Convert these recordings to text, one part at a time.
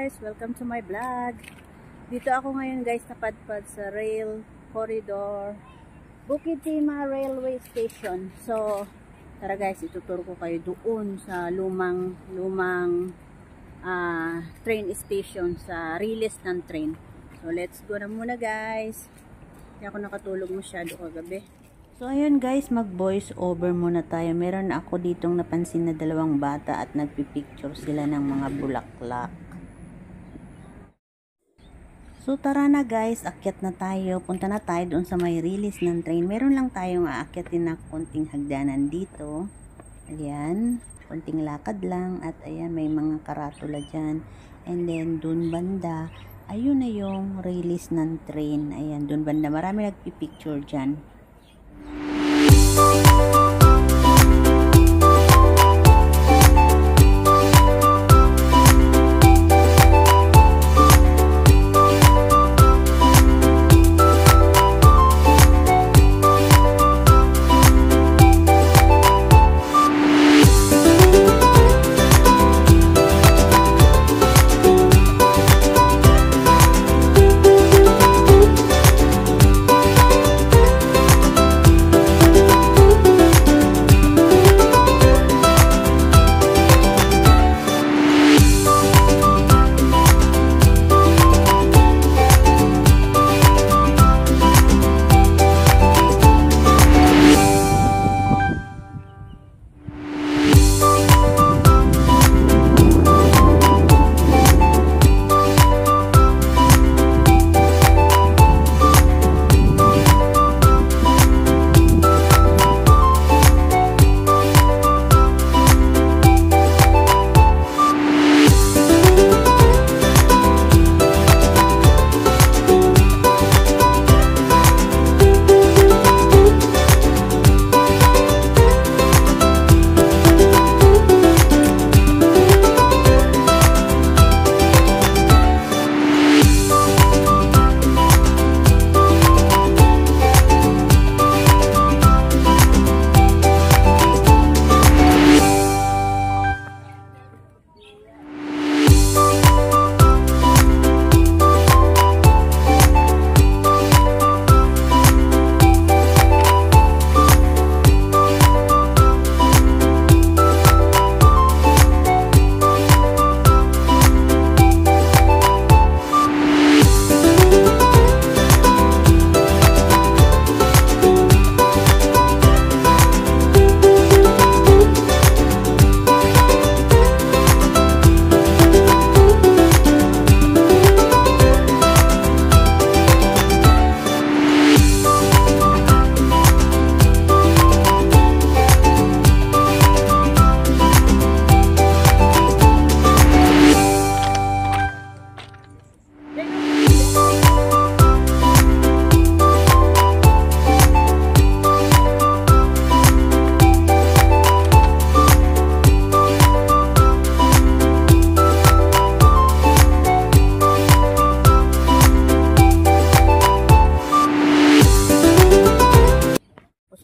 guys! Welcome to my vlog. Dito ako ngayon guys napadpad sa rail corridor Bukid Timah Railway Station. So tara guys, ituturo ko kayo doon sa lumang train station, sa release ng train. So let's go na muna guys. Hindi ako nakatulog masyado kagabi. So ayun guys, mag voice over muna tayo. Meron ako ditong napansin na dalawang bata at nagpipicture sila ng mga bulaklak. So tara na guys, akyat na tayo. Punta na tayo doon sa may release ng train. Meron lang tayong aakyatin na konting hagdanan dito. Ayan, konting lakad lang. At ayan, may mga karatula dyan. And then doon banda, ayun na yung release ng train. Ayan, doon banda, marami nagpipicture dyan.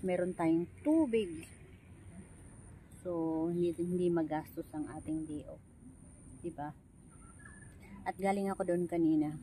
Meron tayong tubig. So, hindi magastos ang ating day off. Diba? At galing ako doon kanina.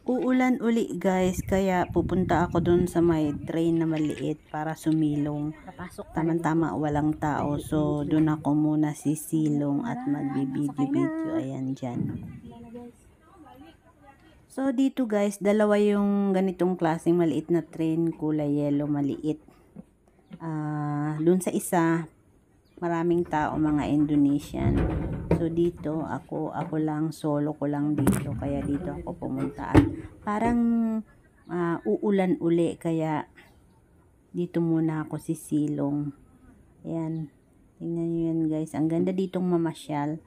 Uulan uli guys, kaya pupunta ako dun sa may train na maliit para sumilong. Tama-tama walang tao, so dun ako muna sisilong at magbibideo-video. Ayan dyan. So dito guys, dalawa yung ganitong klaseng maliit na train, kulay yellow, maliit. Dun sa isa, maraming tao, mga Indonesian. So dito ako lang, solo ko lang dito, kaya dito ako pumunta. At parang uulan uli, kaya dito muna ako sisilong. Ayan, tingnan nyo yan guys, ang ganda ditong mamasyal.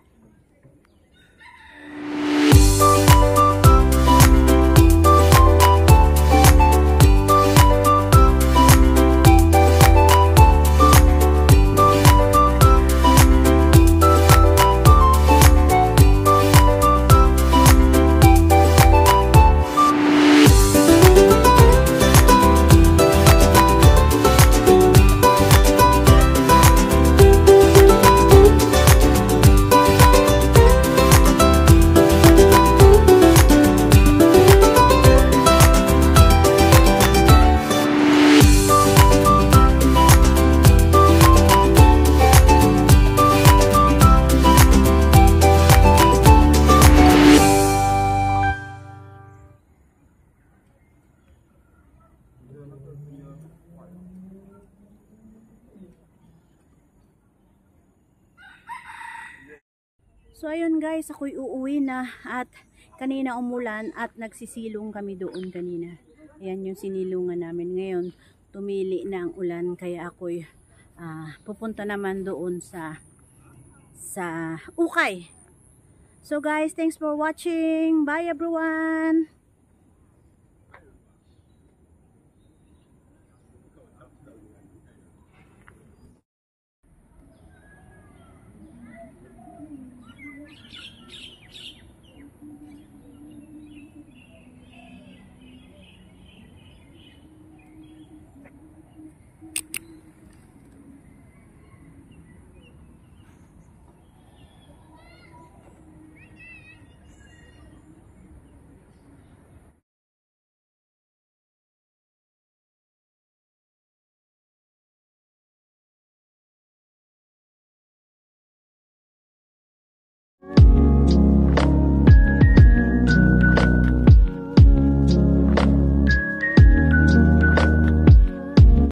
So ayun guys, ako'y uuwi na at kanina umulan at nagsisilong kami doon kanina. Ayan yung sinilungan namin. Ngayon tumili na ang ulan, kaya ako'y pupunta naman doon sa Ukay. So guys, thanks for watching. Bye everyone!